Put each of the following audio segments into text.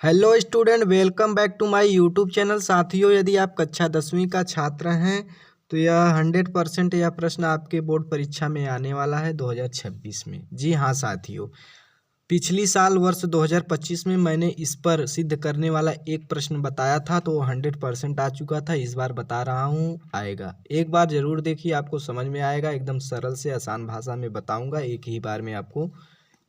Hello student, welcome back to my YouTube channel. साथियों, यदि आप कक्षा 10वीं का छात्र हैं तो यह 100% यह प्रश्न आपके बोर्ड परीक्षा में आने वाला है 2026 में। जी हाँ साथियों, पिछली साल वर्ष 2025 में मैंने इस पर सिद्ध करने वाला एक प्रश्न बताया था तो 100% आ चुका था। इस बार बता रहा हूँ, आएगा। एक बार ज़रूर देखिए, आपको समझ में आएगा। एकदम सरल से आसान भाषा में बताऊँगा, एक ही बार में आपको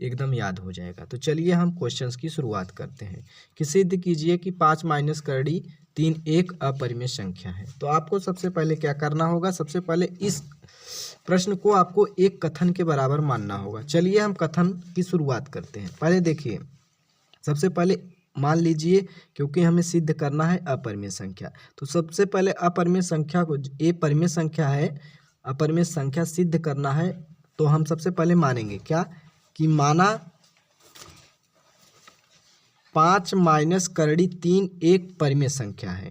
एकदम याद हो जाएगा। तो चलिए हम क्वेश्चंस की शुरुआत करते हैं कि सिद्ध कीजिए कि 5 माइनस करड़ी 3 एक अपरिमेय संख्या है। तो आपको सबसे पहले क्या करना होगा, सबसे पहले इस प्रश्न को आपको एक कथन के बराबर मानना होगा। चलिए हम कथन की शुरुआत करते हैं। पहले देखिए, सबसे पहले मान लीजिए, क्योंकि हमें सिद्ध करना है अपरिमेय संख्या, तो सबसे पहले अपरिमेय संख्या को, ये परिमेय संख्या है, अपरिमेय संख्या सिद्ध करना है। तो हम सबसे पहले मानेंगे क्या कि माना 5 माइनस करड़ी 3 एक परिमेय संख्या है।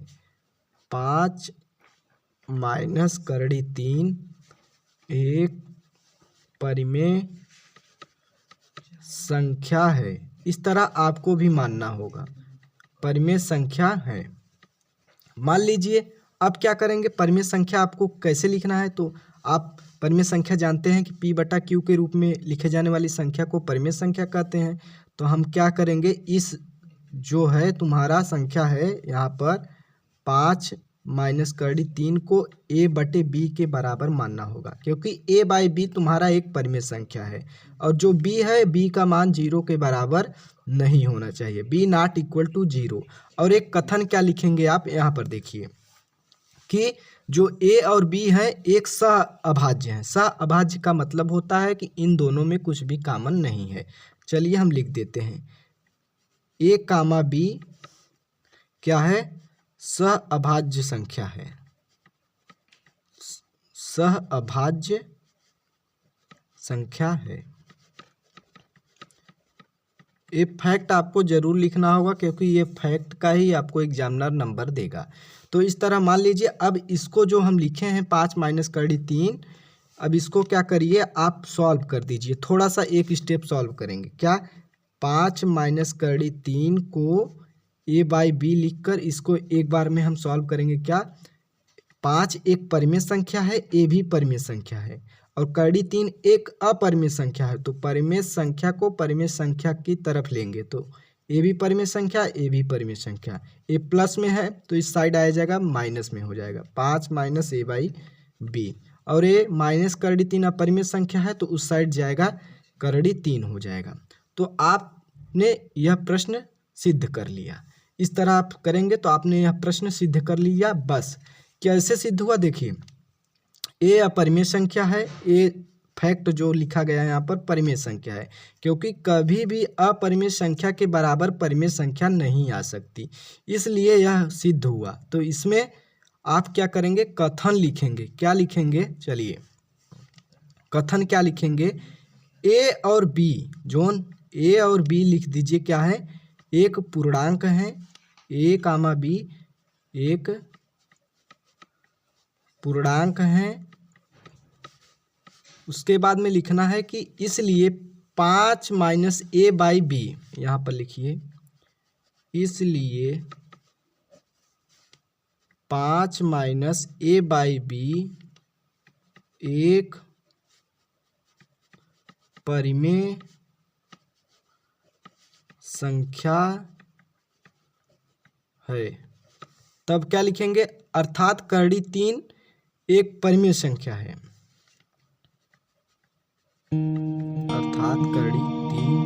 5 माइनस करड़ी 3 एक परिमेय संख्या है। इस तरह आपको भी मानना होगा, परिमेय संख्या है। मान लीजिए, अब क्या करेंगे, परिमेय संख्या आपको कैसे लिखना है, तो आप परिमेय संख्या जानते हैं कि P/Q के रूप में लिखे जाने वाली संख्या को परिमेय संख्या कहते हैं। तो हम क्या करेंगे, इस जो है तुम्हारा संख्या है यहाँ पर 5 माइनस करड़ी 3 को A/B के बराबर मानना होगा, क्योंकि A/B तुम्हारा एक परिमेय संख्या है और जो B है, B का मान 0 के बराबर नहीं होना चाहिए, B नॉट इक्वल टू 0। और एक कथन क्या लिखेंगे आप यहाँ पर देखिए कि जो A और B है एक सह अभाज्य है। सह अभाज्य का मतलब होता है कि इन दोनों में कुछ भी कॉमन नहीं है। चलिए हम लिख देते हैं, A, B क्या है, सह अभाज्य संख्या है, सह अभाज्य संख्या है। ये फैक्ट आपको जरूर लिखना होगा, क्योंकि ये फैक्ट का ही आपको एग्जामिनर नंबर देगा। तो इस तरह मान लीजिए, अब इसको जो हम लिखे हैं 5 माइनस करड़ी 3, अब इसको क्या करिए, आप सॉल्व कर दीजिए। थोड़ा सा एक स्टेप सॉल्व करेंगे। क्या, 5 माइनस करड़ी 3 को A/B लिखकर इसको एक बार में हम सॉल्व करेंगे। क्या, 5 एक परिमेय संख्या है, A भी परिमेय संख्या है और करड़ी 3 एक अपरिमेय संख्या है। तो परिमेय संख्या को परिमेय संख्या की तरफ लेंगे तो A भी परिमेय संख्या, A भी परिमेय संख्या। A प्लस में है तो इस साइड आ जाएगा, माइनस में हो जाएगा, 5 माइनस A/B। और A माइनस करड़ी 3 अपरिमेय संख्या है तो उस साइड जाएगा, करड़ी 3 हो जाएगा। तो आपने यह प्रश्न सिद्ध कर लिया। इस तरह आप करेंगे तो आपने यह प्रश्न सिद्ध कर लिया। बस कैसे सिद्ध हुआ देखिए, A अपरिमेय संख्या है, A फैक्ट जो लिखा गया है यहाँ पर परिमेय संख्या है, क्योंकि कभी भी अपरिमेय संख्या के बराबर परिमेय संख्या नहीं आ सकती, इसलिए यह सिद्ध हुआ। तो इसमें आप क्या करेंगे, कथन लिखेंगे। क्या लिखेंगे, चलिए कथन क्या लिखेंगे, A और B, जोन A और B लिख दीजिए। क्या है, एक पूर्णांक है, A, B एक पूर्णांक है। उसके बाद में लिखना है कि इसलिए 5 माइनस A/B, यहाँ पर लिखिए, इसलिए 5 माइनस A/B एक परिमेय संख्या है। तब क्या लिखेंगे, अर्थात करड़ी 3 एक परिमेय संख्या है, अर्थात करड़ी 3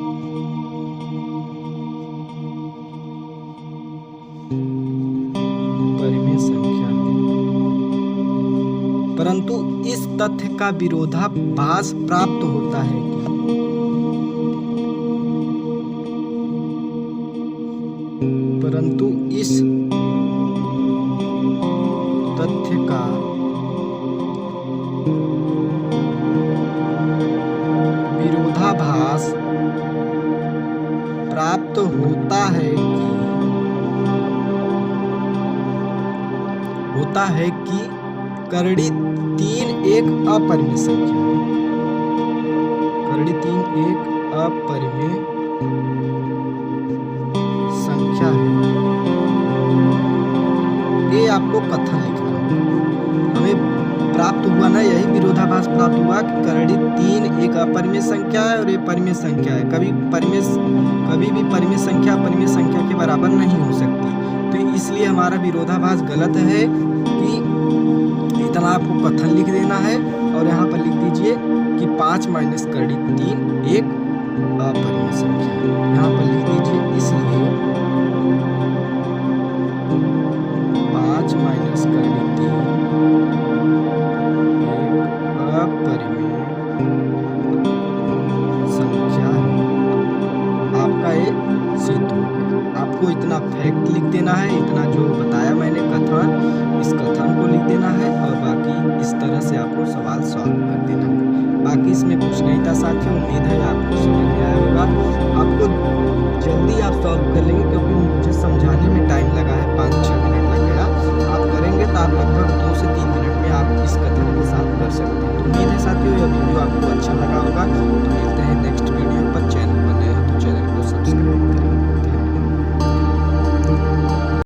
परिमेय संख्या है। परंतु इस तथ्य का विरोधाभास प्राप्त होता है क्या, परंतु इस तथ्य का विरोधाभास प्राप्त होता है कि करड़ी 3 एक अपरिमेय संख्या है, करड़ी 3 एक अपरिमेय संख्या संख्या है। ये आपको कथन लिखना होगा। हमें प्राप्त हुआ ना, यही विरोधाभास प्राप्त हुआ कि करड़ी 3 एक अपरिमेय संख्या है और ये परिमेय संख्या है। कभी भी परिमेय संख्या के बराबर नहीं हो सकती। तो इसलिए हमारा विरोधाभास गलत है कि इतना आपको कथन लिख देना है और यहाँ पर लिख दीजिए कि 5 माइनस करड़ी 3 एक अपरिमेय संख्या है। यहाँ पर लिख दीजिए इसलिए 5 माइनस करड़ी 3 अपरिमेय संख्या है। आपका ये सिद्ध हो गया। आपको इतना फैक्ट लिख देना है, इतना जो बताया मैंने कथन, इस कथन को लिख देना है और बाकी इस तरह से आपको सवाल सॉल्व कर देना है। बाकी इसमें कुछ नहीं था साथियों। उम्मीद है आपको समझ में आया होगा। आपको जल्दी आप सॉल्व कर लेंगे क्योंकि मुझे समझाने में टाइम लगा है, 5-6 मिनट लग गया। आप करेंगे तो आप लगभग 2 से 3 मिनट में आप इस कथन के साथ कर सकते हैं। तो उम्मीद है साथियों यह वीडियो आपको अच्छा लगा होगा। तो मिलते हैं नेक्स्ट